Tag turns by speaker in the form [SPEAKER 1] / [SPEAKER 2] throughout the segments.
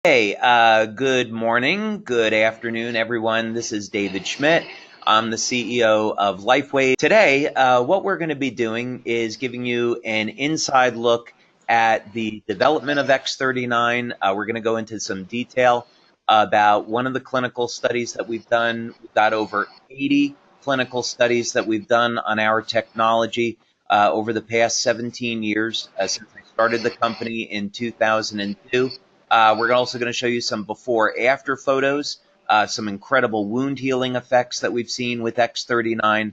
[SPEAKER 1] Hey, good morning, good afternoon, everyone. This is David Schmidt. I'm the CEO of LifeWave. Today, what we're going to be doing is giving you an inside look at the development of X39. We're going to go into some detail about one of the clinical studies that we've done. We've got over 80 clinical studies that we've done on our technology over the past 17 years since I started the company in 2002. We're also going to show you some before-after photos, some incredible wound healing effects that we've seen with X39.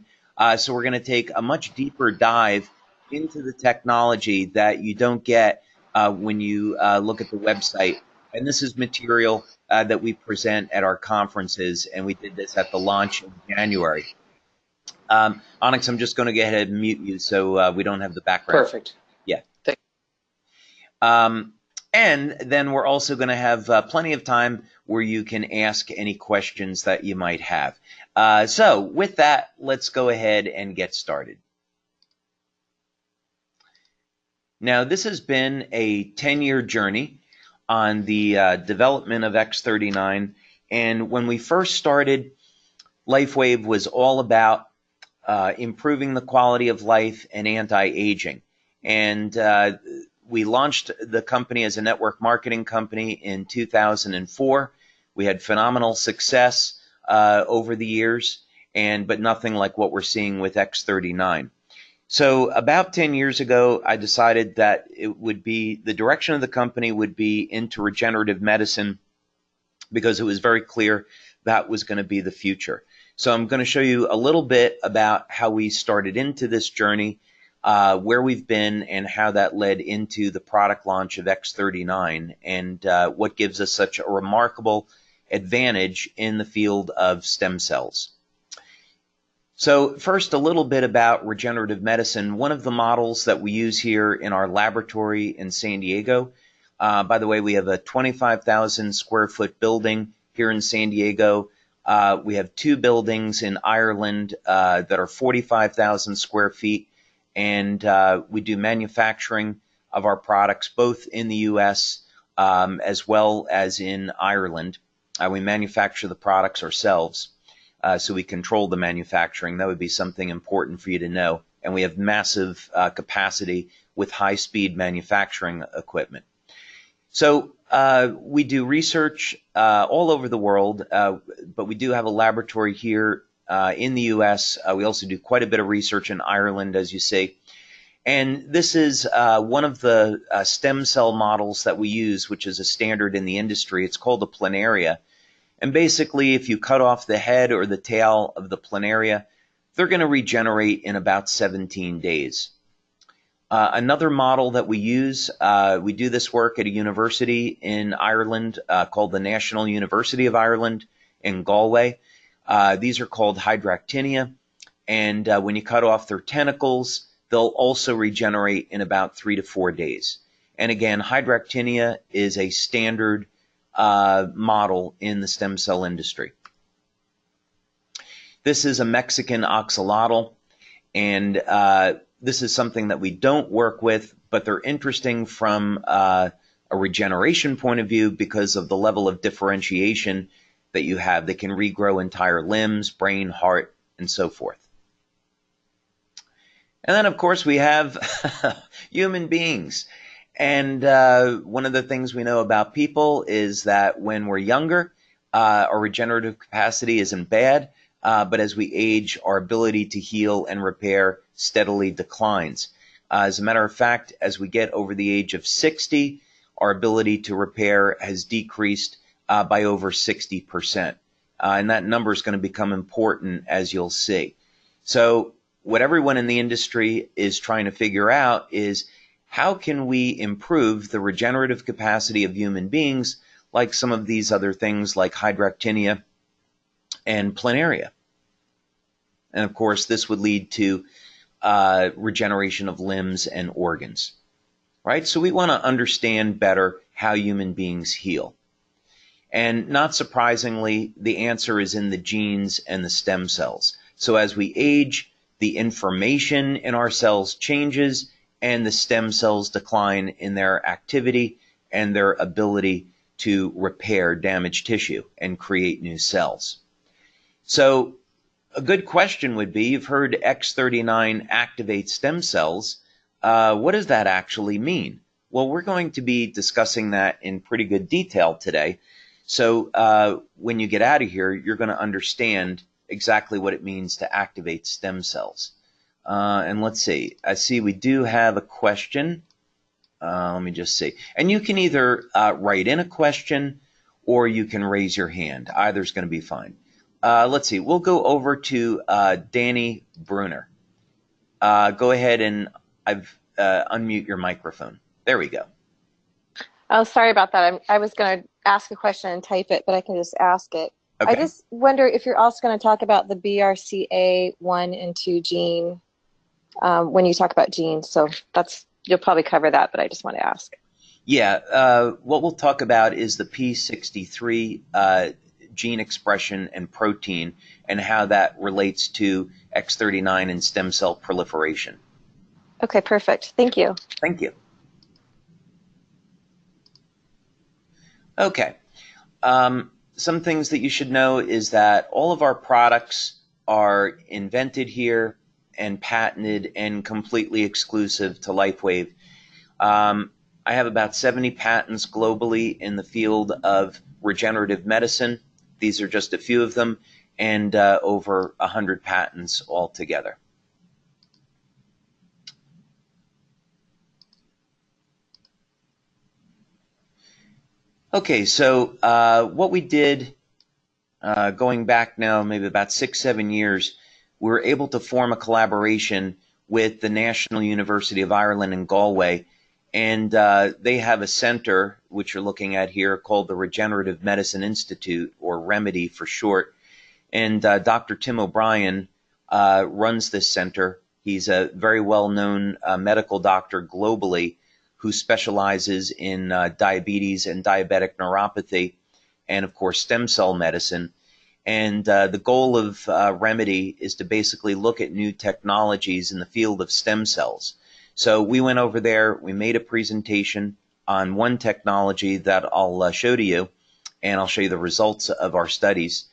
[SPEAKER 1] So we're going to take a much deeper dive into the technology that you don't get when you look at the website. And this is material that we present at our conferences, and we did this at the launch in January. Onyx, I'm just going to go ahead and mute you so we don't have the background.
[SPEAKER 2] Perfect.
[SPEAKER 1] Yeah.
[SPEAKER 2] Thank
[SPEAKER 1] And then we're also going to have plenty of time where you can ask any questions that you might have. So with that, let's go ahead and get started. Now, this has been a 10-year journey on the development of X39. And when we first started, LifeWave was all about improving the quality of life and anti-aging. And we launched the company as a network marketing company in 2004. We had phenomenal success over the years, but nothing like what we're seeing with X39. So about 10 years ago, I decided that it would be the direction of the company would be into regenerative medicine because it was very clear that was going to be the future. So I'm going to show you a little bit about how we started into this journey, where we've been, and how that led into the product launch of X39, and what gives us such a remarkable advantage in the field of stem cells. So first, a little bit about regenerative medicine. One of the models that we use here in our laboratory in San Diego, by the way, we have a 25,000 square foot building here in San Diego. We have two buildings in Ireland that are 45,000 square feet, and we do manufacturing of our products both in the U.S. As well as in Ireland. We manufacture the products ourselves, so we control the manufacturing. That would be something important for you to know. And we have massive capacity with high-speed manufacturing equipment. So we do research all over the world, but we do have a laboratory here in the U.S. We also do quite a bit of research in Ireland, as you see. And this is one of the stem cell models that we use, which is a standard in the industry. It's called a planaria. And basically, if you cut off the head or the tail of the planaria, they're going to regenerate in about 17 days. Another model that we use, we do this work at a university in Ireland called the National University of Ireland in Galway. These are called hydractinia, and when you cut off their tentacles, they'll also regenerate in about 3 to 4 days. And again, hydractinia is a standard model in the stem cell industry. This is a Mexican axolotl, and this is something that we don't work with, but they're interesting from a regeneration point of view because of the level of differentiation that you have. They can regrow entire limbs, brain, heart, and so forth. And then, of course, we have human beings. And one of the things we know about people is that when we're younger, our regenerative capacity isn't bad, but as we age, our ability to heal and repair steadily declines. As a matter of fact, as we get over the age of 60, our ability to repair has decreased by over 60%. And that number is going to become important, as you'll see. So what everyone in the industry is trying to figure out is how can we improve the regenerative capacity of human beings, like some of these other things like hydractinia and planaria. And of course, this would lead to regeneration of limbs and organs, right? So we want to understand better how human beings heal. And not surprisingly, the answer is in the genes and the stem cells. So as we age, the information in our cells changes, and the stem cells decline in their activity and their ability to repair damaged tissue and create new cells. So a good question would be, you've heard X39 activates stem cells. What does that actually mean? Well, we're going to be discussing that in pretty good detail today. So when you get out of here, you're going to understand exactly what it means to activate stem cells. And let's see. I see we do have a question. Let me just see. And you can either write in a question or you can raise your hand. Either's going to be fine. Let's see. We'll go over to Danny Bruner. Go ahead and unmute your microphone. There we go.
[SPEAKER 2] Oh, sorry about that. I was going to ask a question and type it, but I can just ask it.
[SPEAKER 1] Okay.
[SPEAKER 2] I just wonder if you're also going to talk about the BRCA1 and 2 gene when you talk about genes. So you'll probably cover that, but I just want to ask.
[SPEAKER 1] Yeah. What we'll talk about is the P63 gene expression and protein and how that relates to X39 and stem cell proliferation.
[SPEAKER 2] Okay, perfect. Thank you.
[SPEAKER 1] Thank you. Okay. Some things that you should know is that all of our products are invented here and patented and completely exclusive to LifeWave. I have about 70 patents globally in the field of regenerative medicine. These are just a few of them, and over 100 patents altogether. Okay, so what we did going back now maybe about 6-7 years, we were able to form a collaboration with the National University of Ireland in Galway, and they have a center, which you're looking at here, called the Regenerative Medicine Institute, or REMEDY for short. And Dr. Tim O'Brien runs this center. He's a very well-known medical doctor globally who specializes in diabetes and diabetic neuropathy, and of course stem cell medicine. And the goal of REMEDY is to basically look at new technologies in the field of stem cells. So we went over there, we made a presentation on one technology that I'll show to you, and I'll show you the results of our studies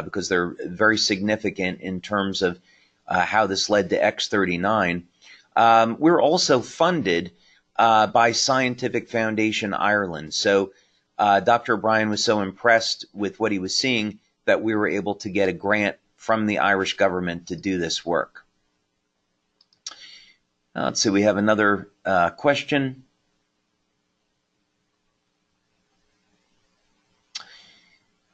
[SPEAKER 1] because they're very significant in terms of how this led to X39. We're also funded by Scientific Foundation Ireland. So Dr. O'Brien was so impressed with what he was seeing that we were able to get a grant from the Irish government to do this work. Let's see, we have another question.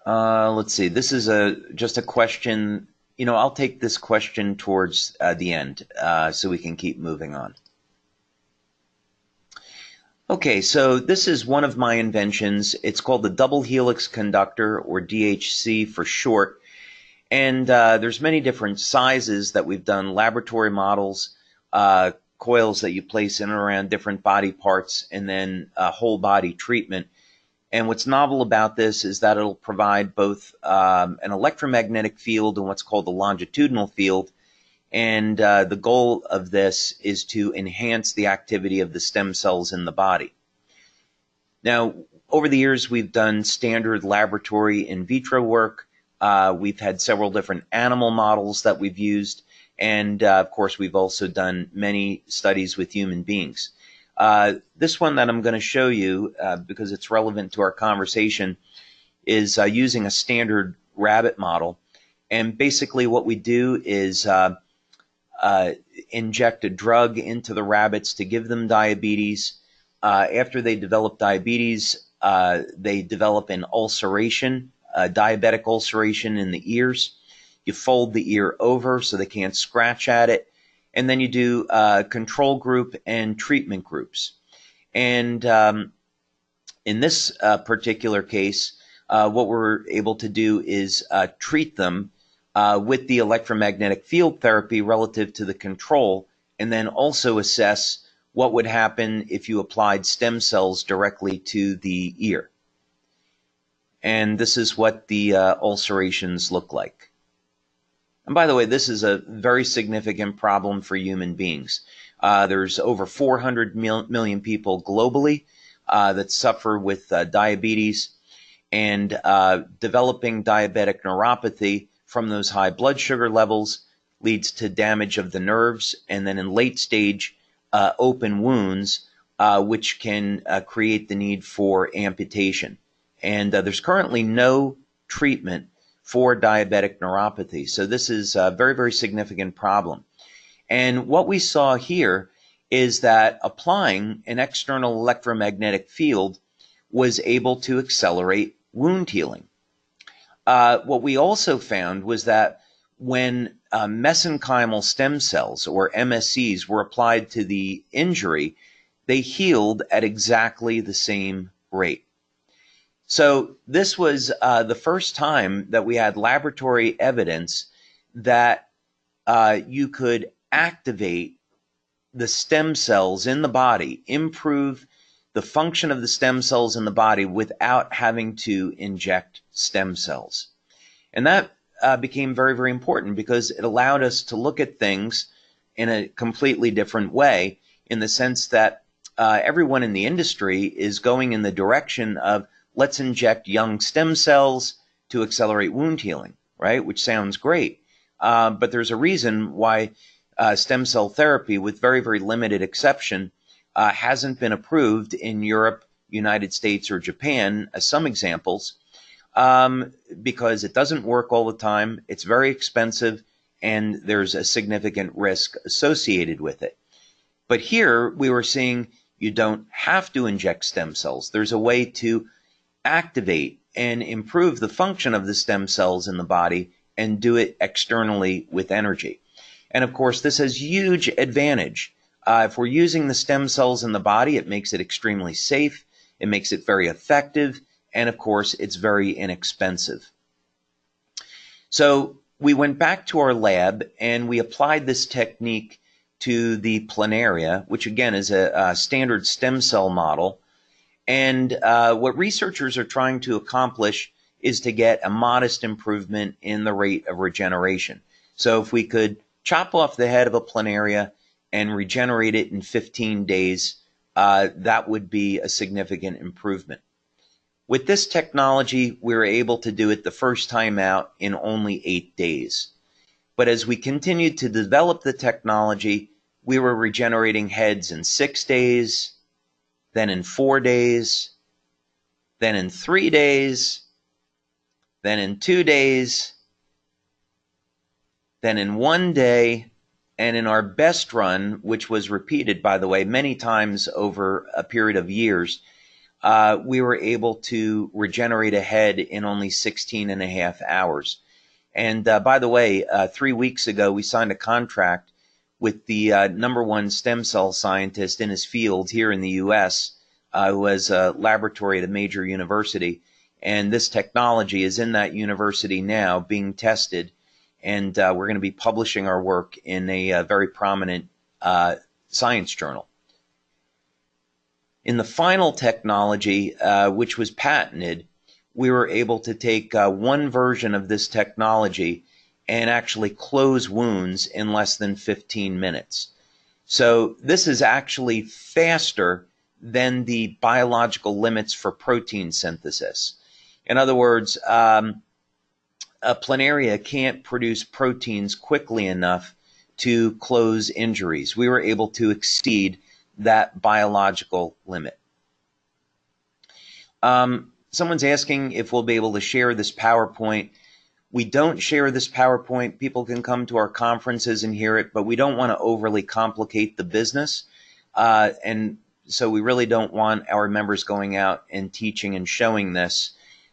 [SPEAKER 1] Let's see, this is just a question. You know, I'll take this question towards the end so we can keep moving on. Okay, so this is one of my inventions. It's called the double helix conductor, or DHC for short. And there's many different sizes that we've done, laboratory models, coils that you place in and around different body parts, and then whole body treatment. And what's novel about this is that it'll provide both an electromagnetic field and what's called the longitudinal field. And the goal of this is to enhance the activity of the stem cells in the body. Now, over the years, we've done standard laboratory in vitro work. We've had several different animal models that we've used. And, of course, we've also done many studies with human beings. This one that I'm going to show you, because it's relevant to our conversation, is using a standard rabbit model. And basically what we do is inject a drug into the rabbits to give them diabetes. After they develop diabetes, they develop an ulceration, diabetic ulceration in the ears. You fold the ear over so they can't scratch at it. And then you do control group and treatment groups. And in this particular case, what we're able to do is treat them with the electromagnetic field therapy relative to the control, and then also assess what would happen if you applied stem cells directly to the ear. And this is what the ulcerations look like. And by the way, this is a very significant problem for human beings. There's over 400 million people globally that suffer with diabetes. and developing diabetic neuropathy from those high blood sugar levels leads to damage of the nerves, and then in late stage open wounds, which can create the need for amputation. And there's currently no treatment for diabetic neuropathy. So this is a very, very significant problem. And what we saw here is that applying an external electromagnetic field was able to accelerate wound healing. What we also found was that when mesenchymal stem cells, or MSCs, were applied to the injury, they healed at exactly the same rate. So this was the first time that we had laboratory evidence that you could activate the stem cells in the body, improve the function of the stem cells in the body without having to inject stem cells. And that became very, very important because it allowed us to look at things in a completely different way, in the sense that everyone in the industry is going in the direction of let's inject young stem cells to accelerate wound healing, right? Which sounds great. But there's a reason why stem cell therapy, with very, very limited exception, hasn't been approved in Europe, United States, or Japan, as some examples, because it doesn't work all the time, it's very expensive, and there's a significant risk associated with it. But here we were seeing you don't have to inject stem cells. There's a way to activate and improve the function of the stem cells in the body and do it externally with energy. And of course, this has huge advantage. If we're using the stem cells in the body, it makes it extremely safe, it makes it very effective, and of course, it's very inexpensive. So we went back to our lab and we applied this technique to the planaria, which again is a standard stem cell model. And what researchers are trying to accomplish is to get a modest improvement in the rate of regeneration. So if we could chop off the head of a planaria and regenerate it in 15 days, that would be a significant improvement. With this technology, we were able to do it the first time out in only 8 days. But as we continued to develop the technology, we were regenerating heads in 6 days, then in 4 days, then in 3 days, then in 2 days, then in 1 day, and in our best run, which was repeated, by the way, many times over a period of years, we were able to regenerate a head in only 16.5 hours. And by the way, 3 weeks ago, we signed a contract with the #1 stem cell scientist in his field here in the U.S., who has a laboratory at a major university. And this technology is in that university now being tested. And we're going to be publishing our work in a very prominent science journal. In the final technology, which was patented, we were able to take one version of this technology and actually close wounds in less than 15 minutes. So this is actually faster than the biological limits for protein synthesis. In other words, a planaria can't produce proteins quickly enough to close injuries. We were able to exceed that biological limit. Someone's asking if we'll be able to share this PowerPoint. We don't share this PowerPoint. People can come to our conferences and hear it, but we don't want to overly complicate the business. And so we really don't want our members going out and teaching and showing this,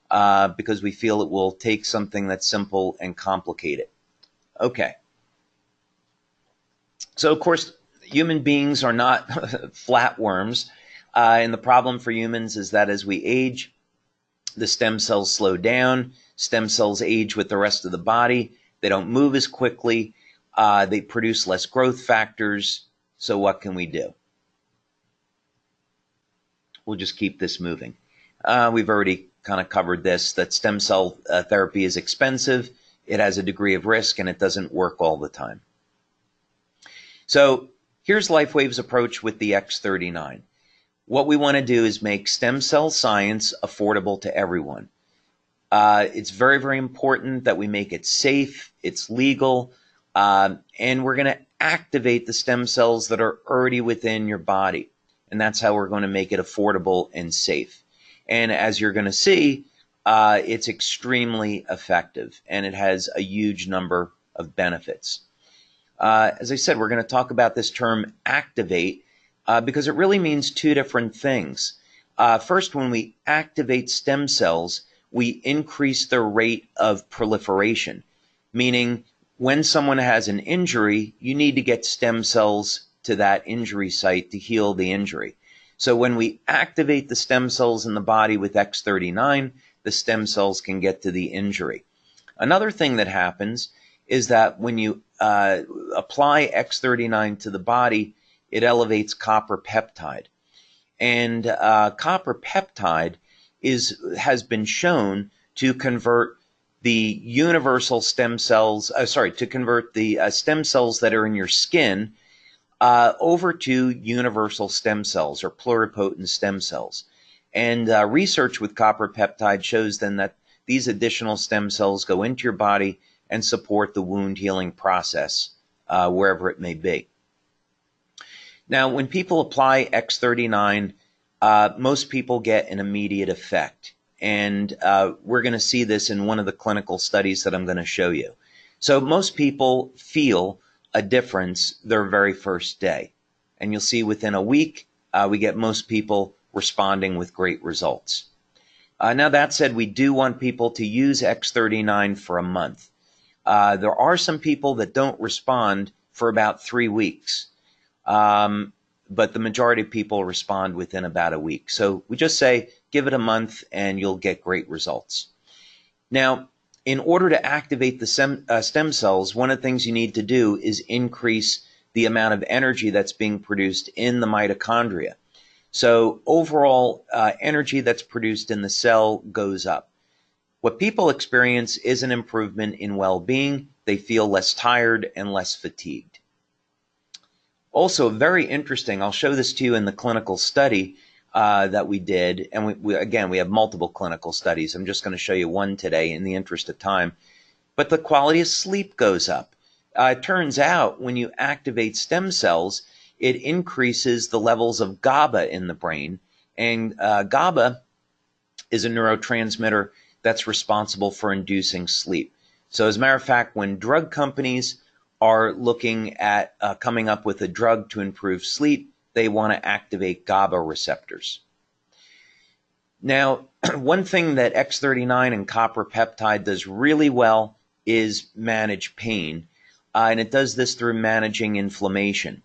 [SPEAKER 1] because we feel it will take something that's simple and complicate it. Okay. So, of course, human beings are not flatworms. And the problem for humans is that as we age, the stem cells slow down. Stem cells age with the rest of the body. They don't move as quickly. They produce less growth factors. So what can we do? We'll just keep this moving. We've already kind of covered this, that stem cell therapy is expensive, it has a degree of risk, and it doesn't work all the time. So here's LifeWave's approach with the X39. What we want to do is make stem cell science affordable to everyone. It's very, very important that we make it safe, it's legal, and we're going to activate the stem cells that are already within your body. And that's how we're going to make it affordable and safe. And as you're going to see, it's extremely effective, and it has a huge number of benefits. As I said, we're going to talk about this term activate because it really means two different things. First, when we activate stem cells, we increase their rate of proliferation, meaning when someone has an injury, you need to get stem cells to that injury site to heal the injury. So when we activate the stem cells in the body with X39, the stem cells can get to the injury. Another thing that happens is that when you apply X39 to the body, it elevates copper peptide. And copper peptide has been shown to convert the universal stem cells, to convert the stem cells that are in your skin over to universal stem cells or pluripotent stem cells. And research with copper peptide shows then that these additional stem cells go into your body and support the wound healing process wherever it may be. Now, when people apply X39, most people get an immediate effect. And we're going to see this in one of the clinical studies that I'm going to show you. So most people feel a difference their very first day. And you'll see within a week, we get most people responding with great results. Now that said, we do want people to use X39 for a month. There are some people that don't respond for about 3 weeks. But the majority of people respond within about a week. So we just say, give it a month and you'll get great results. Now, in order to activate the stem cells, one of the things you need to do is increase the amount of energy that's being produced in the mitochondria. So overall energy that's produced in the cell goes up. What people experience is an improvement in well-being. They feel less tired and less fatigued. Also, very interesting, I'll show this to you in the clinical study that we did. And we have multiple clinical studies. I'm just going to show you one today in the interest of time. But the quality of sleep goes up. It turns out when you activate stem cells, it increases the levels of GABA in the brain. And GABA is a neurotransmitter that's responsible for inducing sleep. So as a matter of fact, when drug companies are looking at coming up with a drug to improve sleep, they want to activate GABA receptors. Now, one thing that X39 and copper peptide does really well is manage pain, and it does this through managing inflammation.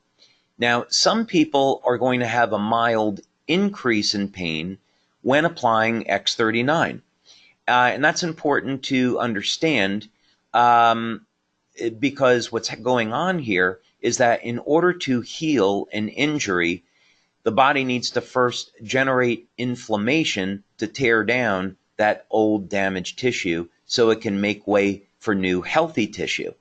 [SPEAKER 1] Now, some people are going to have a mild increase in pain when applying X39, and that's important to understand because what's going on here is that in order to heal an injury, the body needs to first generate inflammation to tear down that old damaged tissue so it can make way for new healthy tissue.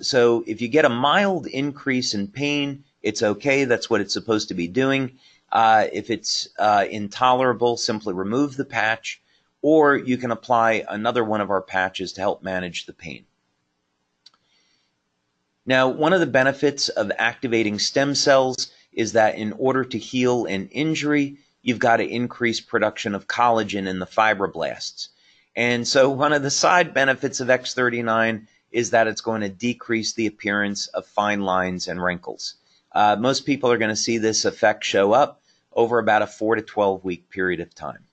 [SPEAKER 1] So if you get a mild increase in pain, it's okay. That's what it's supposed to be doing. If it's intolerable, simply remove the patch, or you can apply another one of our patches to help manage the pain. Now, one of the benefits of activating stem cells is that in order to heal an injury, you've got to increase production of collagen in the fibroblasts. And so one of the side benefits of X39 is that it's going to decrease the appearance of fine lines and wrinkles. Most people are going to see this effect show up over about a 4 to 12 week period of time.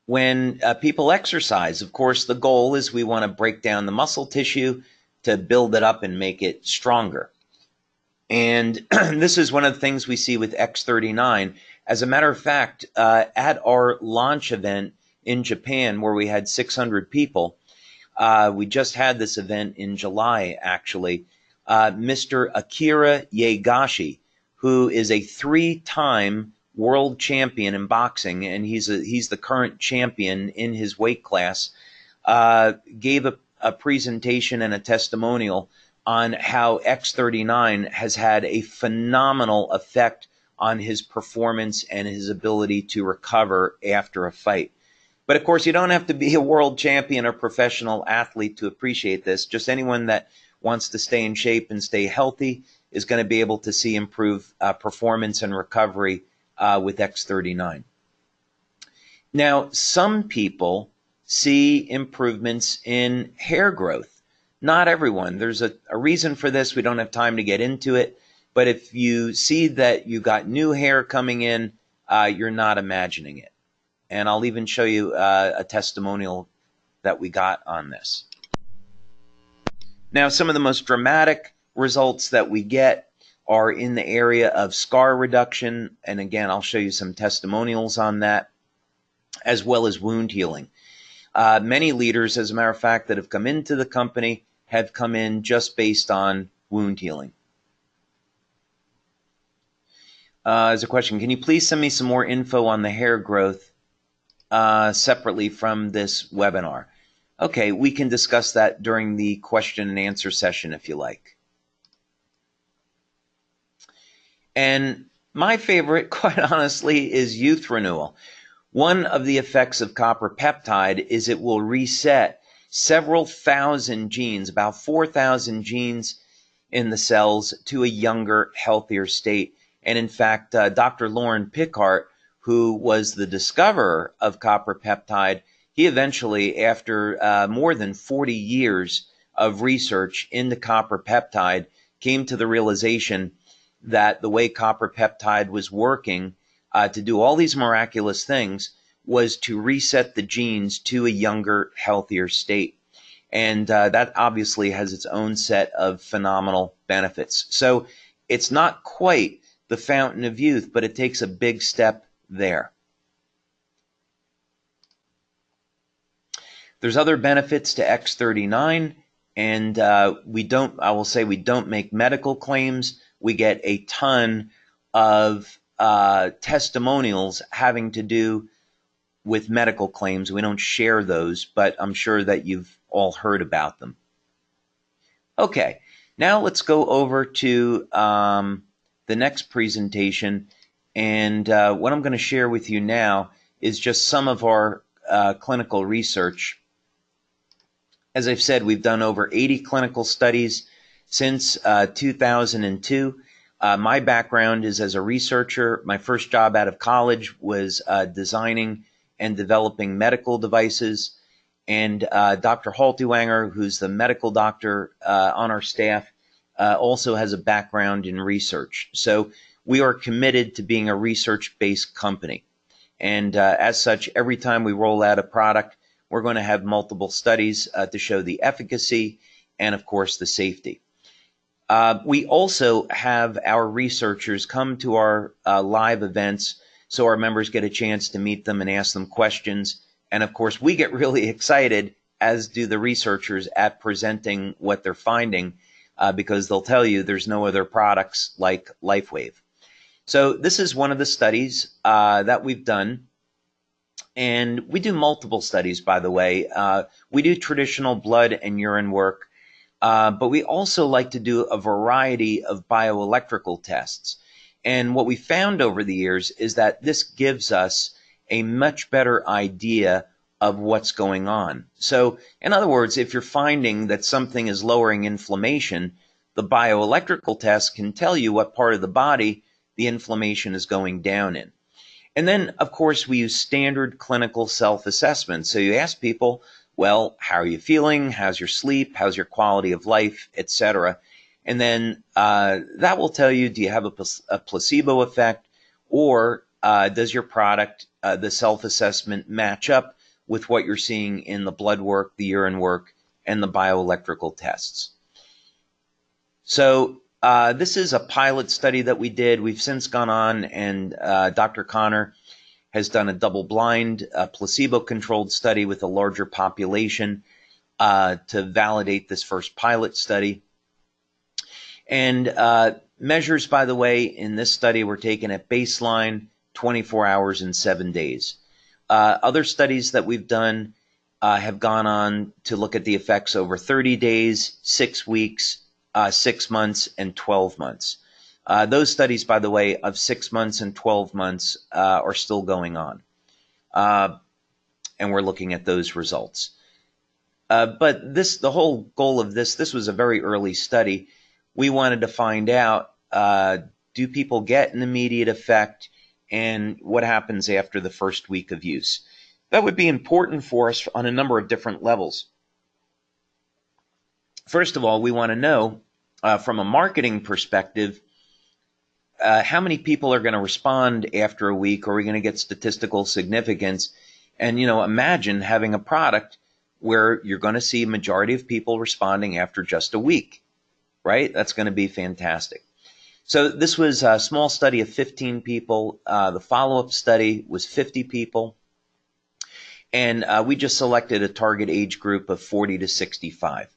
[SPEAKER 1] When people exercise, of course, the goal is we want to break down the muscle tissue to build it up and make it stronger. And this is one of the things we see with X39. As a matter of fact, at our launch event in Japan, where we had 600 people, we just had this event in July, actually, Mr. Akira Yegashi, who is a 3-time world champion in boxing, and he's the current champion in his weight class, gave a presentation and a testimonial on how X39 has had a phenomenal effect on his performance and his ability to recover after a fight. But of course, you don't have to be a world champion or professional athlete to appreciate this. Just anyone that wants to stay in shape and stay healthy is going to be able to see improved performance and recovery with X39. Now, some people see improvements in hair growth. Not everyone. There's a reason for this. We don't have time to get into it. But if you see that you got new hair coming in, you're not imagining it. And I'll even show you a testimonial that we got on this. Now, some of the most dramatic results that we get are in the area of scar reduction. And again, I'll show you some testimonials on that, as well as wound healing. Many leaders, as a matter of fact, that have come into the company have come in just based on wound healing. There's a question. Can you please send me some more info on the hair growth separately from this webinar? Okay, we can discuss that during the question and answer session if you like. And my favorite, quite honestly, is youth renewal. One of the effects of copper peptide is it will reset several thousand genes, about 4,000 genes in the cells, to a younger, healthier state. And in fact, Dr. Lauren Pickart, who was the discoverer of copper peptide, he eventually, after more than 40 years of research into copper peptide, came to the realization that the way copper peptide was working to do all these miraculous things was to reset the genes to a younger, healthier state. And that obviously has its own set of phenomenal benefits. So it's not quite the fountain of youth, but it takes a big step there. There's other benefits to X39, and I will say we don't make medical claims. We get a ton of testimonials having to do with medical claims. We don't share those, but I'm sure that you've all heard about them. Okay, now let's go over to the next presentation. And what I'm going to share with you now is just some of our clinical research. As I've said, we've done over 80 clinical studies since 2002. My background is as a researcher. My first job out of college was designing and developing medical devices. And Dr. Haltiwanger, who's the medical doctor on our staff, also has a background in research. So we are committed to being a research-based company. And as such, every time we roll out a product, we're going to have multiple studies to show the efficacy and, of course, the safety. We also have our researchers come to our live events so our members get a chance to meet them and ask them questions. And, of course, we get really excited, as do the researchers, at presenting what they're finding because they'll tell you there's no other products like LifeWave. So this is one of the studies that we've done. And we do multiple studies, by the way. We do traditional blood and urine work, but we also like to do a variety of bioelectrical tests. And what we found over the years is that this gives us a much better idea of what's going on. So, in other words, if you're finding that something is lowering inflammation, the bioelectrical test can tell you what part of the body the inflammation is going down in. And then, of course, we use standard clinical self-assessment. So you ask people, well, how are you feeling? How's your sleep? How's your quality of life, etc.? And then that will tell you, do you have a placebo effect, or does your product, the self-assessment, match up with what you're seeing in the blood work, the urine work, and the bioelectrical tests? So this is a pilot study that we did. We've since gone on, and Dr. Connor has done a double-blind, placebo-controlled study with a larger population to validate this first pilot study. And measures, by the way, in this study were taken at baseline, 24 hours, and 7 days. Other studies that we've done have gone on to look at the effects over 30 days, 6 weeks, 6 months, and 12 months. Those studies, by the way, of 6 months and 12 months are still going on. And we're looking at those results. But the whole goal of this was a very early study. We wanted to find out, do people get an immediate effect, and what happens after the first week of use? That would be important for us on a number of different levels. First of all, we want to know, from a marketing perspective, how many people are going to respond after a week? Are we going to get statistical significance? And, imagine having a product where you're going to see a majority of people responding after just a week, right? That's going to be fantastic. So this was a small study of 15 people. The follow-up study was 50 people. And we just selected a target age group of 40 to 65.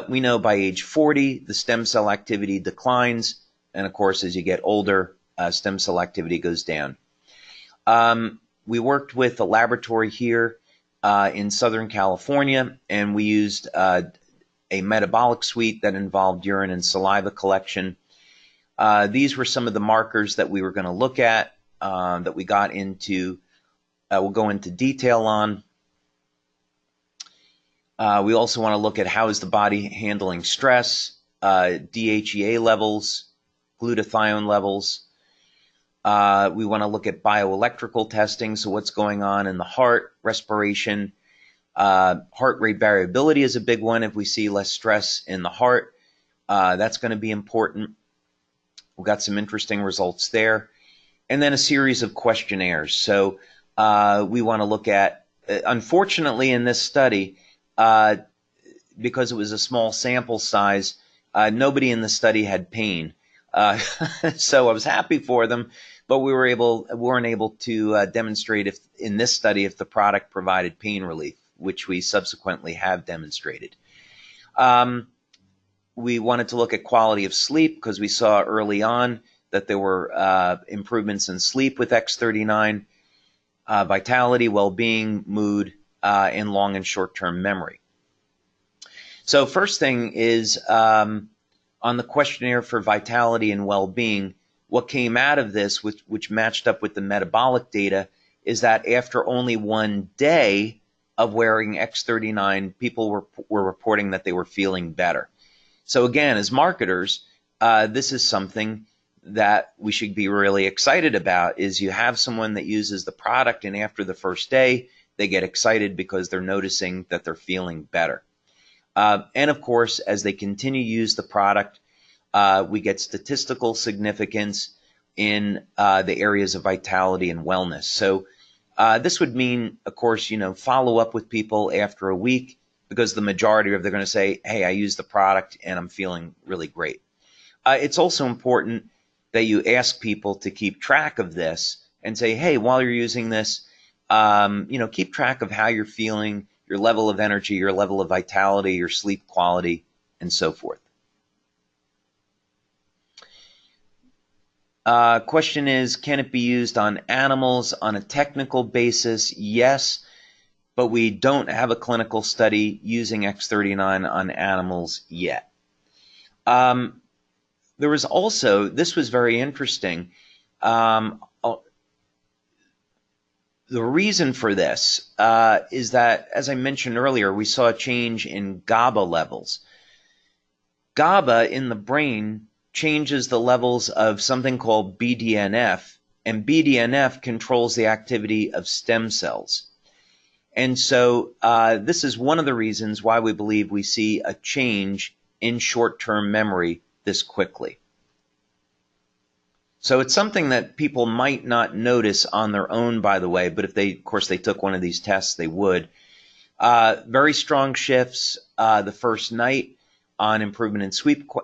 [SPEAKER 1] We know by age 40, the stem cell activity declines. And of course, as you get older, stem cell activity goes down. We worked with a laboratory here in Southern California, and we used a metabolic suite that involved urine and saliva collection. These were some of the markers that we were going to look at, that we got into, we'll go into detail on. We also want to look at how is the body handling stress, DHEA levels, glutathione levels. We want to look at bioelectrical testing, so what's going on in the heart, respiration. Heart rate variability is a big one. If we see less stress in the heart, that's going to be important. We've got some interesting results there. And then a series of questionnaires. So we want to look at, unfortunately in this study, because it was a small sample size, nobody in the study had pain. So I was happy for them, but we weren't able to demonstrate in this study if the product provided pain relief, which we subsequently have demonstrated. We wanted to look at quality of sleep because we saw early on that there were improvements in sleep with X39, vitality, well-being, mood, and long and short-term memory. So first thing is, on the questionnaire for vitality and well-being, what came out of this, which matched up with the metabolic data, is that after only 1 day of wearing X39, people were reporting that they were feeling better. So again, as marketers, this is something that we should be really excited about, is you have someone that uses the product, and after the first day, they get excited because they're noticing that they're feeling better. And of course, as they continue to use the product, we get statistical significance in the areas of vitality and wellness. So this would mean, of course, follow up with people after a week, because the majority of them are going to say, hey, I used the product and I'm feeling really great. It's also important that you ask people to keep track of this and say, hey, while you're using this, keep track of how you're feeling, your level of energy, your level of vitality, your sleep quality, and so forth. Question is, can it be used on animals on a technical basis? Yes, but we don't have a clinical study using X39 on animals yet. There was also, this was very interesting, the reason for this is that, as I mentioned earlier, we saw a change in GABA levels. GABA in the brain changes the levels of something called BDNF, and BDNF controls the activity of stem cells. And so this is one of the reasons why we believe we see a change in short-term memory this quickly. So it's something that people might not notice on their own, by the way, but if they, of course, they took one of these tests, they would. Very strong shifts the first night on improvement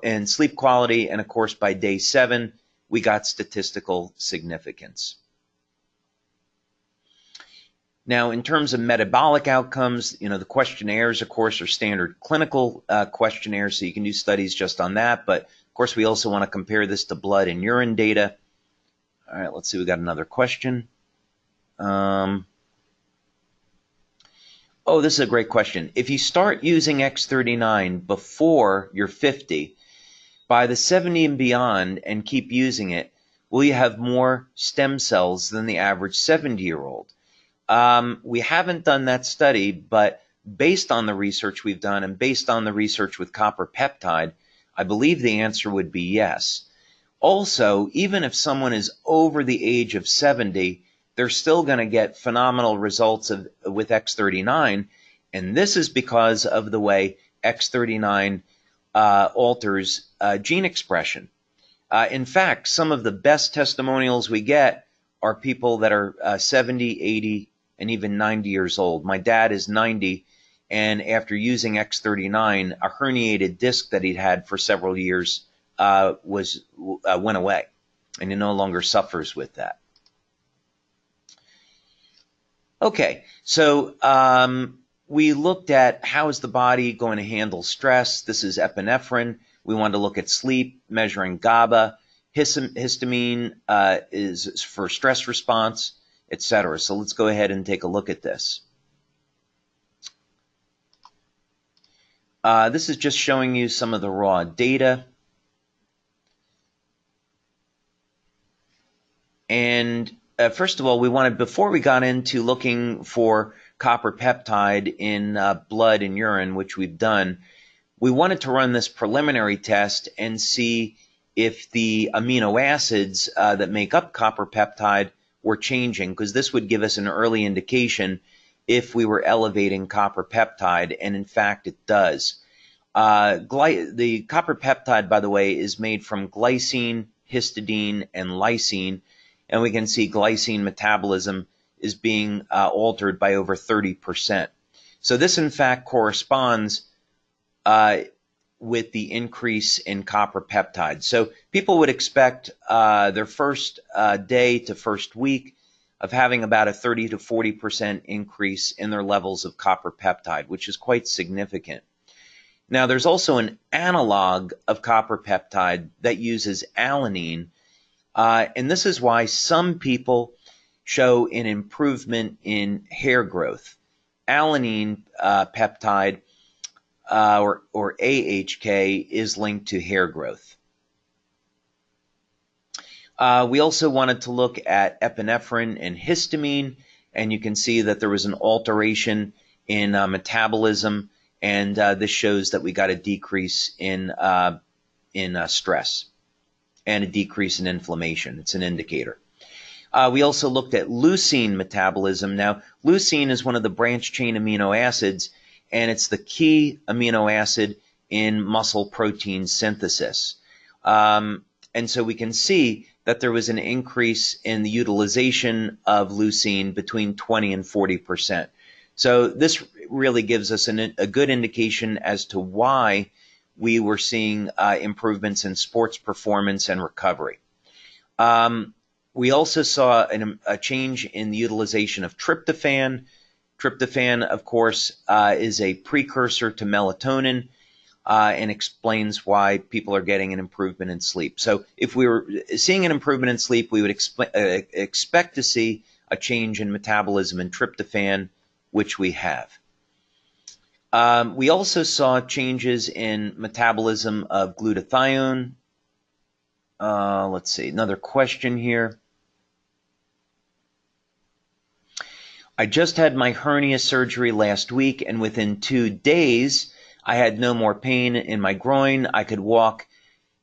[SPEAKER 1] in sleep quality, and of course, by day 7, we got statistical significance. Now, in terms of metabolic outcomes, the questionnaires, of course, are standard clinical questionnaires, so you can do studies just on that. But, of course, we also want to compare this to blood and urine data. All right, let's see. We got another question. Oh, this is a great question. If you start using X39 before you're 50, By the 70 and beyond and keep using it, will you have more stem cells than the average 70-year-old? We haven't done that study, but based on the research we've done and based on the research with copper peptide, I believe the answer would be yes. Also, even if someone is over the age of 70, they're still going to get phenomenal results with X39, and this is because of the way X39 alters gene expression. In fact, some of the best testimonials we get are people that are 70, 80, and even 90 years old. My dad is 90, and after using X39, a herniated disc that he'd had for several years went away, and he no longer suffers with that. Okay, so we looked at how is the body going to handle stress. This is epinephrine. We wanted to look at sleep, measuring GABA. Histamine is for stress response, etc. So let's go ahead and take a look at this. This is just showing you some of the raw data. And first of all, we wanted, before we got into looking for copper peptide in blood and urine, which we've done, we wanted to run this preliminary test and see if the amino acids that make up copper peptide were changing, because this would give us an early indication if we were elevating copper peptide, and in fact it does. The copper peptide, by the way, is made from glycine, histidine, and lysine, and we can see glycine metabolism is being altered by over 30%. So this, in fact, corresponds with the increase in copper peptide. So people would expect their first day to first week of having about a 30 to 40% increase in their levels of copper peptide, which is quite significant. Now, there's also an analog of copper peptide that uses alanine, and this is why some people show an improvement in hair growth. Alanine peptide, or AHK, is linked to hair growth. We also wanted to look at epinephrine and histamine, and you can see that there was an alteration in metabolism, and this shows that we got a decrease in stress and a decrease in inflammation. It's an indicator. We also looked at leucine metabolism. Now, leucine is one of the branched chain amino acids, and it's the key amino acid in muscle protein synthesis. And so we can see that there was an increase in the utilization of leucine between 20 and 40%. So this really gives us a good indication as to why we were seeing improvements in sports performance and recovery. We also saw a change in the utilization of tryptophan. Tryptophan, of course, is a precursor to melatonin and explains why people are getting an improvement in sleep. So if we were seeing an improvement in sleep, we would expect to see a change in metabolism in tryptophan, which we have. We also saw changes in metabolism of glutathione. Let's see, another question here. I just had my hernia surgery last week, and within 2 days, I had no more pain in my groin. I could walk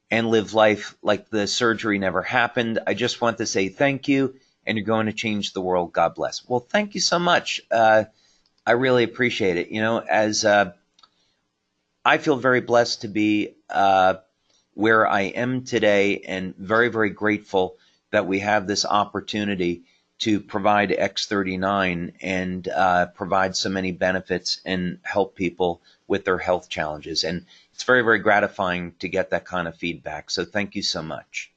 [SPEAKER 1] and live life like the surgery never happened. I just want to say thank you, and you're going to change the world. God bless. Well, thank you so much. I really appreciate it. You know, as I feel very blessed to be where I am today, and very, very grateful that we have this opportunity to provide X39 and provide so many benefits and help people with their health challenges. And it's very, very gratifying to get that kind of feedback. So thank you so much.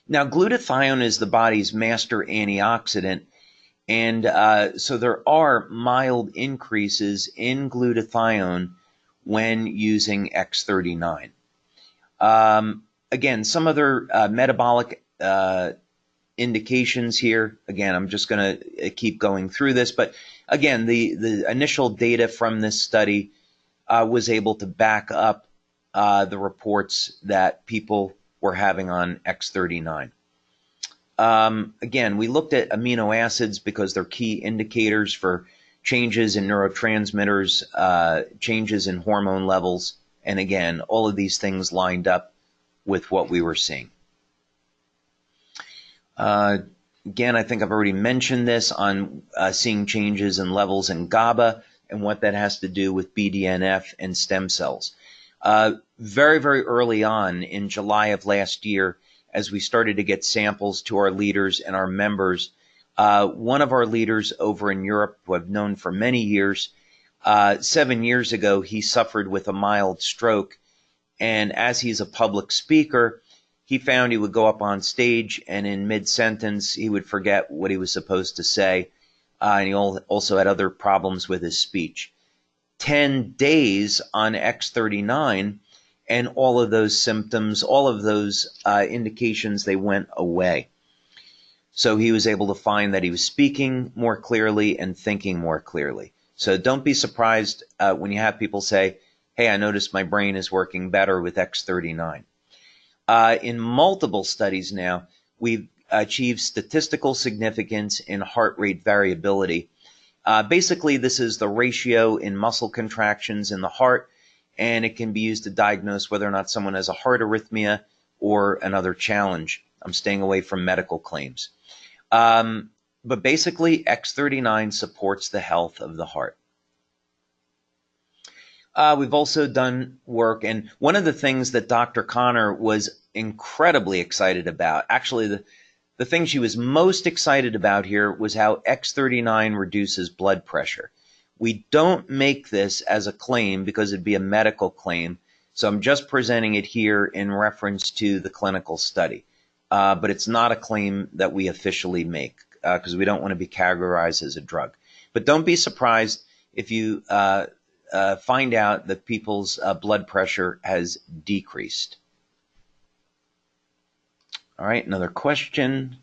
[SPEAKER 1] Now, glutathione is the body's master antioxidant. And so there are mild increases in glutathione when using X39. Again, some other metabolic indications here. Again, I'm just going to keep going through this, but again, the initial data from this study was able to back up the reports that people were having on X39. Again, we looked at amino acids because they're key indicators for changes in neurotransmitters, changes in hormone levels, and again, all of these things lined up with what we were seeing. Again, I think I've already mentioned this on seeing changes in levels in GABA and what that has to do with BDNF and stem cells. Very, very early on in July of last year, as we started to get samples to our leaders and our members, one of our leaders over in Europe, who I've known for many years, 7 years ago, he suffered with a mild stroke. And as he's a public speaker, he found he would go up on stage and in mid-sentence, he would forget what he was supposed to say. And he also had other problems with his speech. 10 days on X39, and all of those symptoms, all of those indications, they went away. So he was able to find that he was speaking more clearly and thinking more clearly. So don't be surprised when you have people say, hey, I noticed my brain is working better with X39. In multiple studies now, we've achieved statistical significance in heart rate variability. Basically, this is the ratio in muscle contractions in the heart, and it can be used to diagnose whether or not someone has a heart arrhythmia or another challenge. I'm staying away from medical claims. But basically, X39 supports the health of the heart. We've also done work, and one of the things that Dr. Connor was incredibly excited about, actually the thing she was most excited about here was how X39 reduces blood pressure. We don't make this as a claim because it'd be a medical claim, so I'm just presenting it here in reference to the clinical study. But it's not a claim that we officially make because we don't want to be categorized as a drug. But don't be surprised if you find out that people's blood pressure has decreased. All right, another question.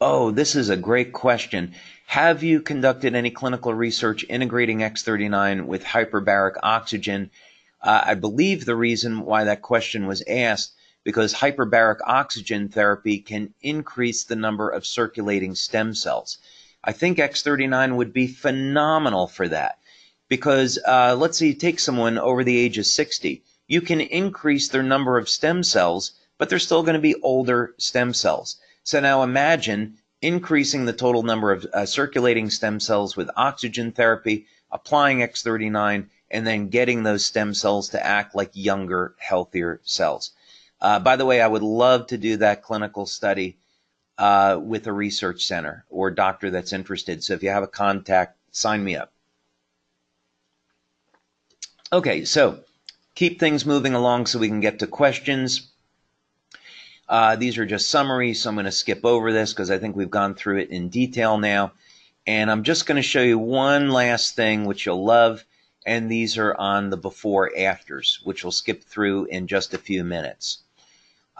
[SPEAKER 1] Oh, this is a great question. Have you conducted any clinical research integrating X39 with hyperbaric oxygen? I believe the reason why that question was asked because hyperbaric oxygen therapy can increase the number of circulating stem cells. I think X39 would be phenomenal for that because let's say you take someone over the age of 60, you can increase their number of stem cells, but they're still going to be older stem cells. So now imagine increasing the total number of circulating stem cells with oxygen therapy, applying X39, and then getting those stem cells to act like younger, healthier cells. By the way, I would love to do that clinical study with a research center or doctor that's interested. So if you have a contact, sign me up. Okay, so keep things moving along so we can get to questions. These are just summaries, so I'm going to skip over this because I think we've gone through it in detail now. And I'm just going to show you one last thing which you'll love, and these are on the before-afters, which we'll skip through in just a few minutes.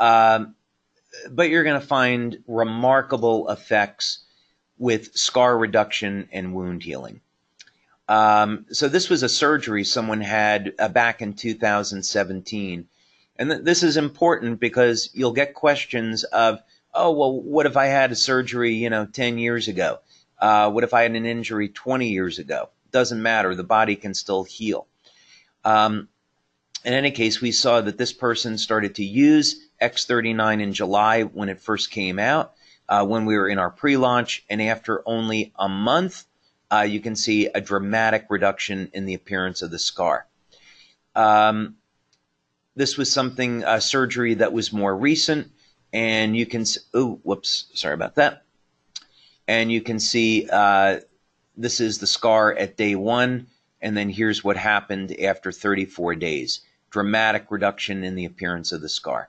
[SPEAKER 1] But you're going to find remarkable effects with scar reduction and wound healing. So this was a surgery someone had back in 2017. And this is important because you'll get questions of, oh, well, what if I had a surgery, 10 years ago? What if I had an injury 20 years ago? Doesn't matter. The body can still heal. In any case, we saw that this person started to use X39 in July when it first came out, when we were in our pre-launch. And after only a month, you can see a dramatic reduction in the appearance of the scar. This was something, surgery that was more recent, and you can, sorry about that. And you can see this is the scar at day 1, and then here's what happened after 34 days. Dramatic reduction in the appearance of the scar.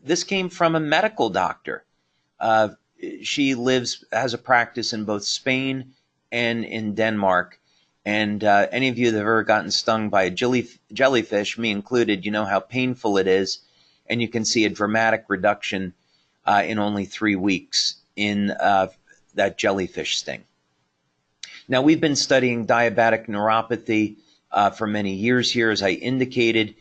[SPEAKER 1] This came from a medical doctor. She has a practice in both Spain and in Denmark. And any of you that have ever gotten stung by a jellyfish, me included, you know how painful it is. And you can see a dramatic reduction in only 3 weeks in that jellyfish sting. Now, we've been studying diabetic neuropathy for many years here, as I indicated,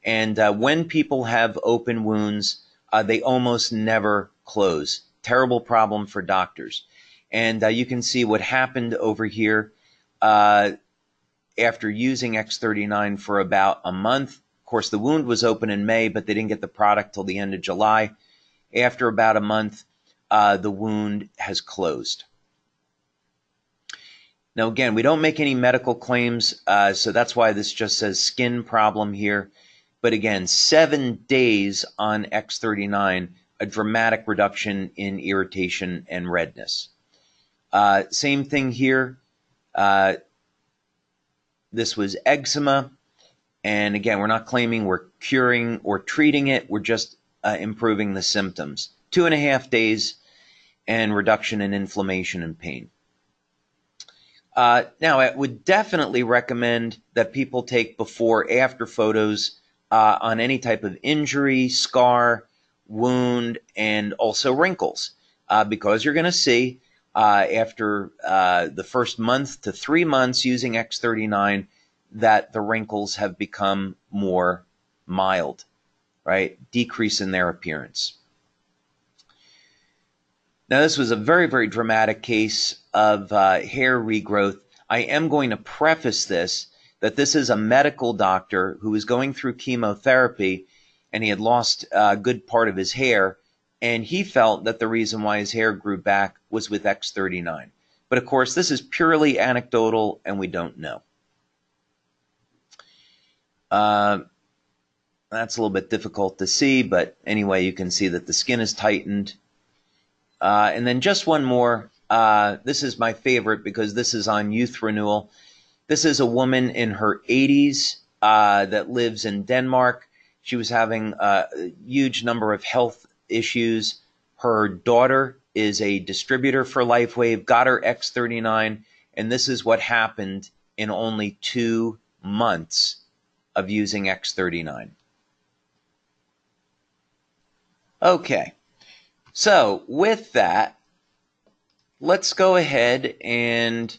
[SPEAKER 1] and when people have open wounds, they almost never close. Terrible problem for doctors. And you can see what happened over here after using X39 for about a month. Of course, the wound was open in May, but they didn't get the product till the end of July. After about a month, the wound has closed. Now, again, we don't make any medical claims, so that's why this just says skin problem here. But again, 7 days on X39, a dramatic reduction in irritation and redness. Same thing here. This was eczema. And again, we're not claiming we're curing or treating it. We're just improving the symptoms. 2.5 days and reduction in inflammation and pain. Now, I would definitely recommend that people take before-after photos on any type of injury, scar, wound, and also wrinkles, because you're going to see after the first month to 3 months using X39 that the wrinkles have become more mild, right? Decrease in their appearance. Now, this was a very, very dramatic case of hair regrowth. I am going to preface this that this is a medical doctor who was going through chemotherapy, and he had lost a good part of his hair, and he felt that the reason why his hair grew back was with X39. But of course, this is purely anecdotal, and we don't know. That's a little bit difficult to see, but anyway, you can see that the skin is tightened. And then just one more. This is my favorite because this is on youth renewal. This is a woman in her 80s that lives in Denmark. She was having a huge number of health issues. Her daughter is a distributor for LifeWave, got her X39, and this is what happened in only 2 months of using X39. Okay. So with that, let's go ahead and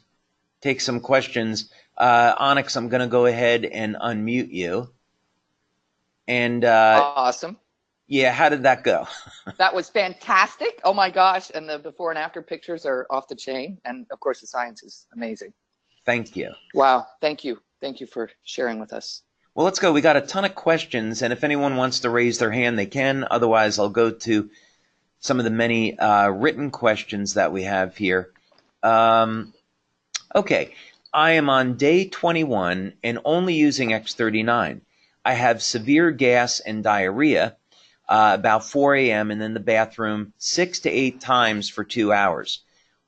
[SPEAKER 1] take some questions. Onyx, I'm going to go ahead and unmute you. And
[SPEAKER 3] awesome.
[SPEAKER 1] Yeah, how did that go?
[SPEAKER 3] That was fantastic. Oh my gosh. And the before and after pictures are off the chain. And of course, the science is amazing.
[SPEAKER 1] Thank you.
[SPEAKER 3] Wow. Thank you. Thank you for sharing with us.
[SPEAKER 1] Well, let's go. We got a ton of questions. And if anyone wants to raise their hand, they can. Otherwise, I'll go to some of the many written questions that we have here. Okay, I am on day 21 and only using X39. I have severe gas and diarrhea about 4 a.m. and in the bathroom 6 to 8 times for 2 hours.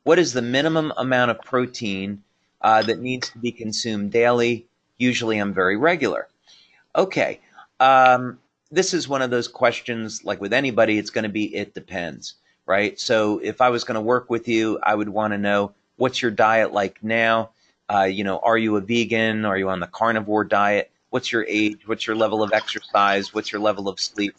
[SPEAKER 1] What is the minimum amount of protein that needs to be consumed daily? Usually I'm very regular. Okay. This is one of those questions, like with anybody, it's going to be, it depends, right? So if I was going to work with you, I would want to know, what's your diet like now? You know, are you a vegan? Are you on the carnivore diet? What's your age? What's your level of exercise? What's your level of sleep?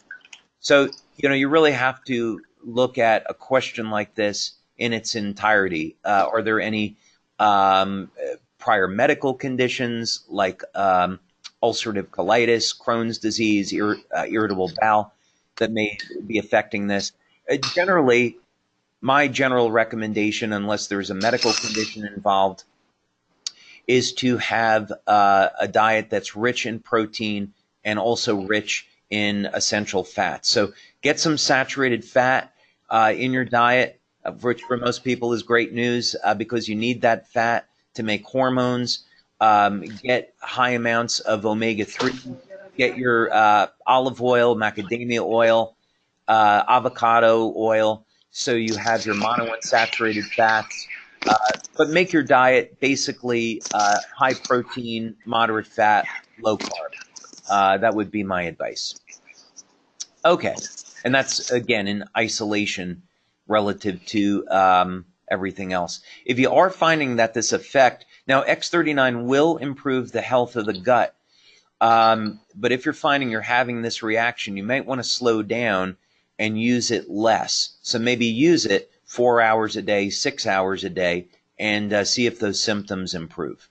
[SPEAKER 1] So, you know, you really have to look at a question like this in its entirety. Are there any prior medical conditions like ulcerative colitis, Crohn's disease, irritable bowel that may be affecting this? Generally, my general recommendation, unless there's a medical condition involved, is to have a diet that's rich in protein and also rich in essential fats. So get some saturated fat in your diet, which for most people is great news because you need that fat to make hormones. Get high amounts of omega-3, get your olive oil, macadamia oil, avocado oil, so you have your monounsaturated fats. But make your diet basically high protein, moderate fat, low carb. That would be my advice. Okay, and that's, again, in isolation relative to everything else. If you are finding that this effect, now X39 will improve the health of the gut, but if you're finding you're having this reaction, you might want to slow down and use it less. So maybe use it 4 hours a day, 6 hours a day, and see if those symptoms improve.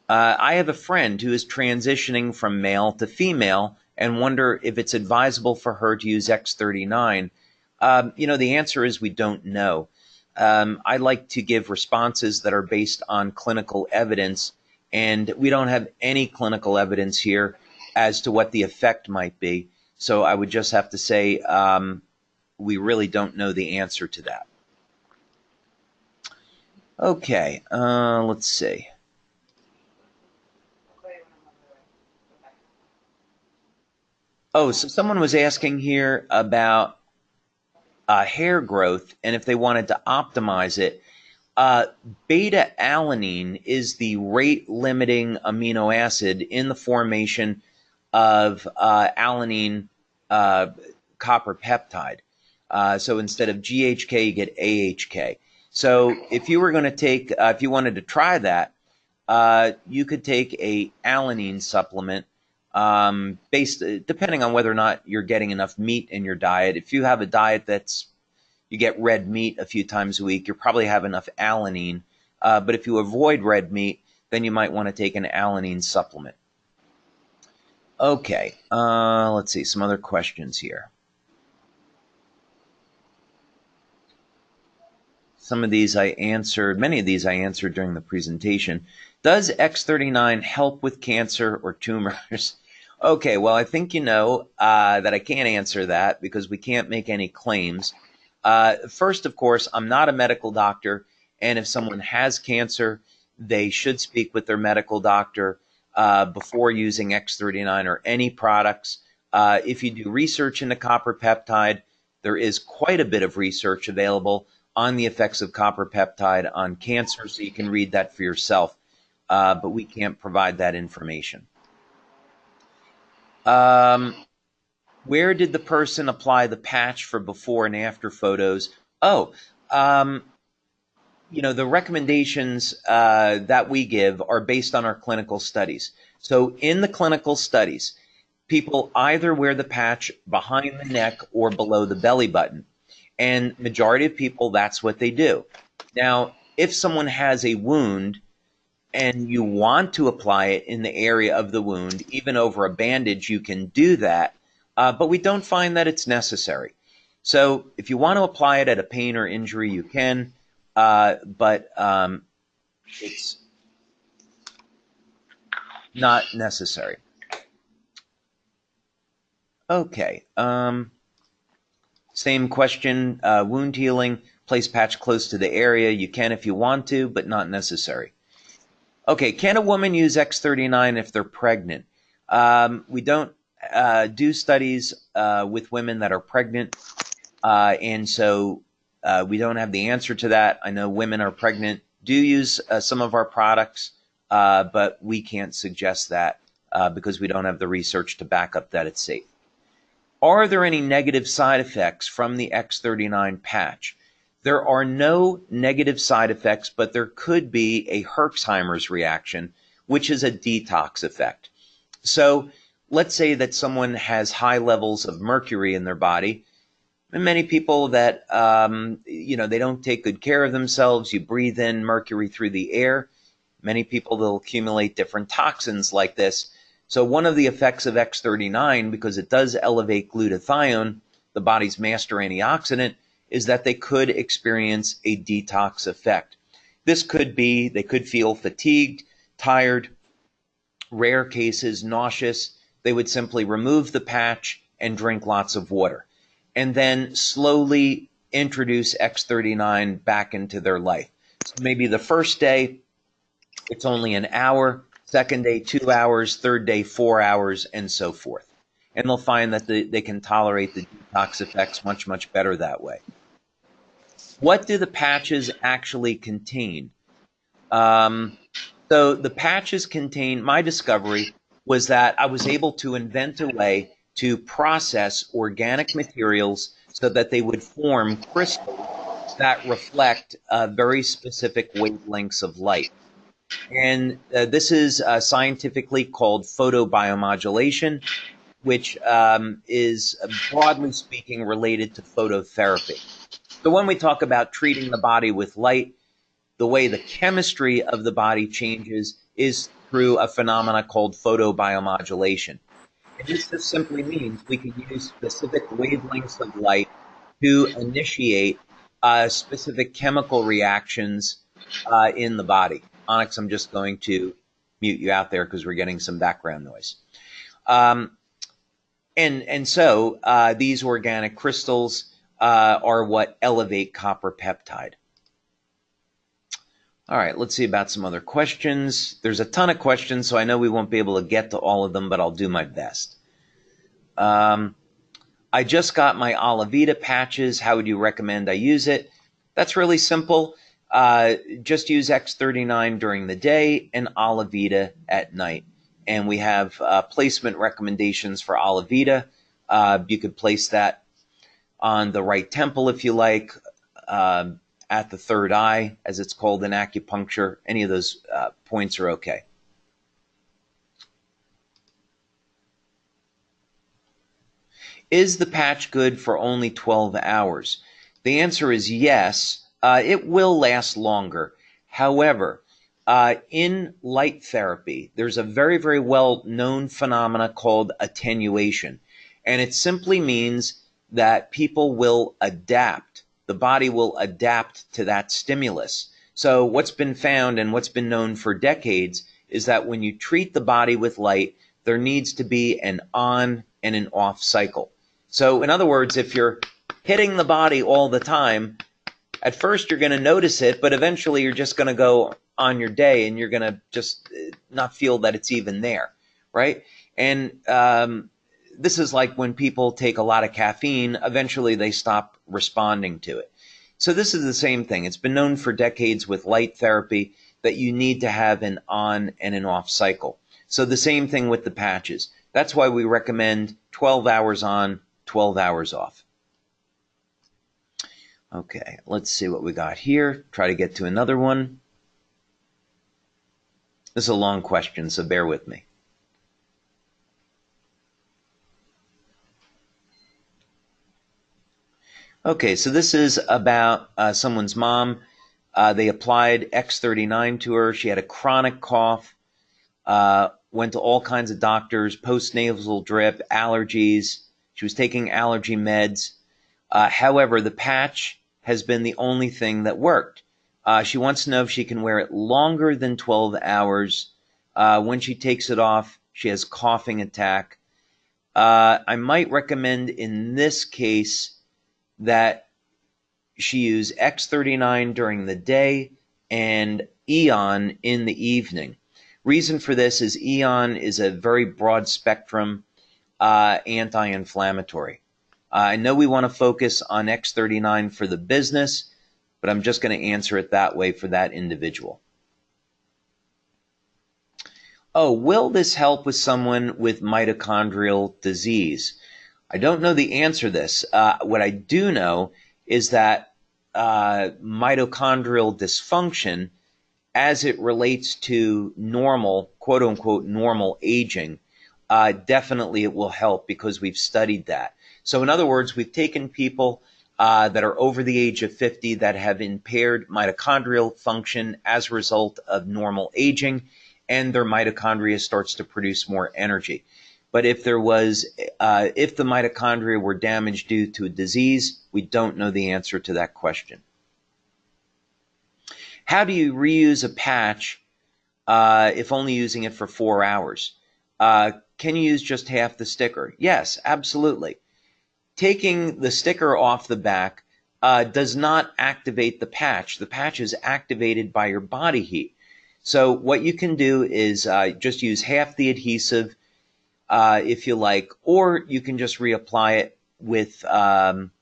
[SPEAKER 1] I have a friend who is transitioning from male to female and wonder if it's advisable for her to use X39. The answer is we don't know. I like to give responses that are based on clinical evidence, and we don't have any clinical evidence here as to what the effect might be. So I would just have to say we really don't know the answer to that. Okay, let's see. Oh, so someone was asking here about hair growth and if they wanted to optimize it. Beta-alanine is the rate-limiting amino acid in the formation of alanine copper peptide. So instead of GHK, you get AHK. So if you were going to take, if you wanted to try that, you could take a alanine supplement depending on whether or not you're getting enough meat in your diet. If you have a diet you get red meat a few times a week, you probably have enough alanine. But if you avoid red meat, then you might want to take an alanine supplement. Okay, let's see, some other questions here. Some of these I answered, many of these I answered during the presentation. Does X39 help with cancer or tumors? Okay, well, I think you know that I can't answer that because we can't make any claims. First, of course, I'm not a medical doctor, and if someone has cancer, they should speak with their medical doctor before using X39 or any products. If you do research into copper peptide, there is quite a bit of research available on the effects of copper peptide on cancer, so you can read that for yourself, but we can't provide that information. Where did the person apply the patch for before and after photos? Oh, the recommendations that we give are based on our clinical studies. So in the clinical studies, people either wear the patch behind the neck or below the belly button. And majority of people, that's what they do. Now, if someone has a wound and you want to apply it in the area of the wound, even over a bandage, you can do that. But we don't find that it's necessary. So if you want to apply it at a pain or injury, you can, but it's not necessary. Okay. Same question, wound healing, place patch close to the area. You can if you want to, but not necessary. Okay, can a woman use X39 if they're pregnant? We don't do studies with women that are pregnant, and so we don't have the answer to that. I know women are pregnant do use some of our products, but we can't suggest that because we don't have the research to back up that it's safe. Are there any negative side effects from the X39 patch? There are no negative side effects, but there could be a Herxheimer's reaction, which is a detox effect. So let's say that someone has high levels of mercury in their body. And many people that, they don't take good care of themselves. You breathe in mercury through the air. Many people will accumulate different toxins like this. So one of the effects of X39, because it does elevate glutathione, the body's master antioxidant, is that they could experience a detox effect. This could be, they could feel fatigued, tired, rare cases, nauseous. They would simply remove the patch and drink lots of water, and then slowly introduce X39 back into their life. So maybe the first day, it's only an hour, second day, 2 hours, third day, 4 hours, and so forth. And they'll find that they can tolerate the detox effects much, much better that way. What do the patches actually contain? So the patches contain, my discovery was that I was able to invent a way to process organic materials so that they would form crystals that reflect very specific wavelengths of light. And this is scientifically called photobiomodulation, which is broadly speaking related to phototherapy. So when we talk about treating the body with light, the way the chemistry of the body changes is through a phenomena called photobiomodulation. And this just simply means we can use specific wavelengths of light to initiate specific chemical reactions in the body. Onyx, I'm just going to mute you out there because we're getting some background noise. So these organic crystals are what elevate copper peptide. All right, let's see about some other questions. There's a ton of questions, so I know we won't be able to get to all of them, but I'll do my best. I just got my Alavita patches. How would you recommend I use it? That's really simple. Just use X39 during the day and Alavita at night. And we have placement recommendations for Alavita. You could place that on the right temple if you like, at the third eye, as it's called in acupuncture. Any of those points are okay. Is the patch good for only 12 hours? The answer is yes. It will last longer. However, in light therapy, there's a very, very well-known phenomena called attenuation. And it simply means that people will adapt. The body will adapt to that stimulus. So what's been found and what's been known for decades is that when you treat the body with light, there needs to be an on and an off cycle. So in other words, if you're hitting the body all the time, at first you're going to notice it, but eventually you're just going to go on your day and you're going to just not feel that it's even there, right? And this is like when people take a lot of caffeine, eventually they stop responding to it. So this is the same thing. It's been known for decades with light therapy that you need to have an on and an off cycle. So the same thing with the patches. That's why we recommend 12 hours on, 12 hours off. Okay, let's see what we got here. Try to get to another one. This is a long question, so bear with me. Okay, so this is about someone's mom. They applied X39 to her. She had a chronic cough, went to all kinds of doctors, post-nasal drip, allergies. She was taking allergy meds. However, the patch has been the only thing that worked. She wants to know if she can wear it longer than 12 hours. When she takes it off, she has coughing attack. I might recommend in this case that she use X39 during the day and Eon in the evening. Reason for this is Eon is a very broad spectrum anti-inflammatory. I know we want to focus on X39 for the business, but I'm just going to answer it that way for that individual. Oh, will this help with someone with mitochondrial disease? I don't know the answer to this. What I do know is that mitochondrial dysfunction, as it relates to normal, quote unquote, normal aging, definitely it will help because we've studied that. So in other words, we've taken people that are over the age of 50 that have impaired mitochondrial function as a result of normal aging, and their mitochondria starts to produce more energy. But if there was, if the mitochondria were damaged due to a disease, we don't know the answer to that question. How do you reuse a patch if only using it for 4 hours? Can you use just half the sticker? Yes, absolutely. Taking the sticker off the back does not activate the patch. The patch is activated by your body heat. So what you can do is just use half the adhesive if you like, or you can just reapply it with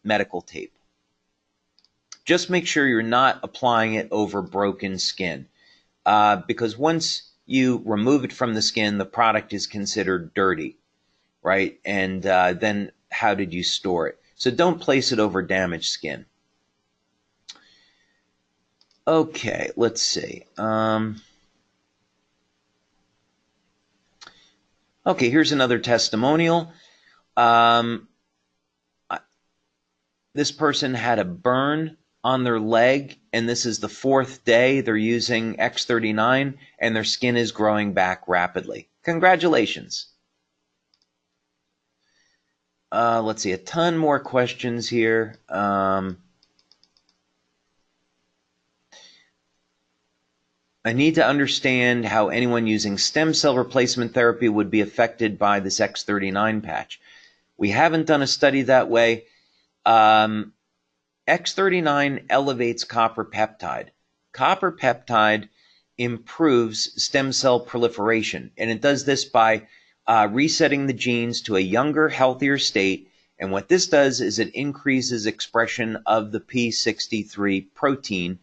[SPEAKER 1] medical tape. Just make sure you're not applying it over broken skin because once you remove it from the skin, the product is considered dirty, right? And then how did you store it? So don't place it over damaged skin. Okay, let's see. Okay, here's another testimonial. This person had a burn on their leg, and this is the 4th day they're using X39, and their skin is growing back rapidly. Congratulations. Let's see, a ton more questions here. I need to understand how anyone using stem cell replacement therapy would be affected by this X39 patch. We haven't done a study that way. X39 elevates copper peptide. Copper peptide improves stem cell proliferation, and it does this by resetting the genes to a younger, healthier state. And what this does is it increases expression of the P63 protein,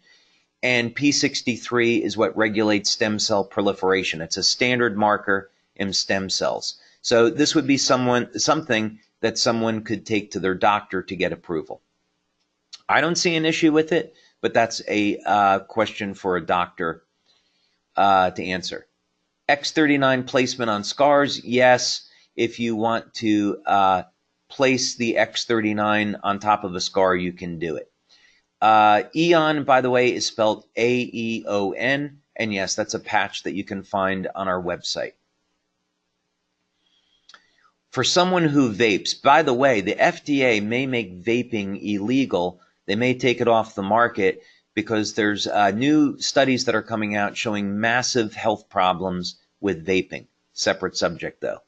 [SPEAKER 1] and P63 is what regulates stem cell proliferation. It's a standard marker in stem cells. So this would be something that someone could take to their doctor to get approval. I don't see an issue with it, but that's a question for a doctor to answer. X39 placement on scars, yes. If you want to place the X39 on top of a scar, you can do it. Eon, by the way, is spelled A-E-O-N, and yes, that's a patch that you can find on our website. For someone who vapes, by the way, the FDA may make vaping illegal. They may take it off the market because there's new studies that are coming out showing massive health problems with vaping. Separate subject, though.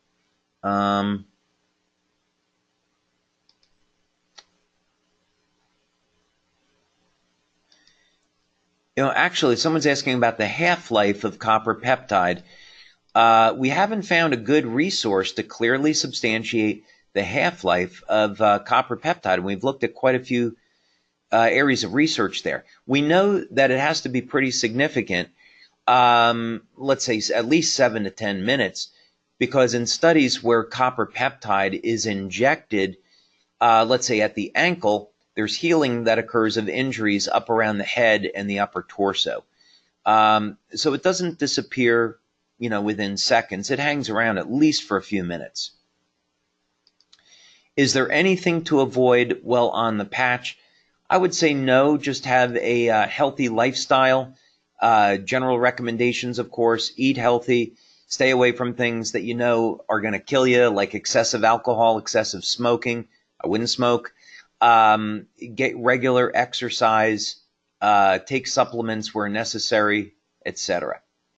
[SPEAKER 1] Actually, someone's asking about the half-life of copper peptide. We haven't found a good resource to clearly substantiate the half-life of copper peptide. We've looked at quite a few areas of research there. We know that it has to be pretty significant, let's say at least 7 to 10 minutes, because in studies where copper peptide is injected, let's say at the ankle, there's healing that occurs of injuries up around the head and the upper torso. So it doesn't disappear, within seconds. It hangs around at least for a few minutes. Is there anything to avoid while on the patch? I would say no, just have a healthy lifestyle. General recommendations, of course, eat healthy, stay away from things that you know are going to kill you, like excessive alcohol, excessive smoking. I wouldn't smoke. Get regular exercise, take supplements where necessary, etc.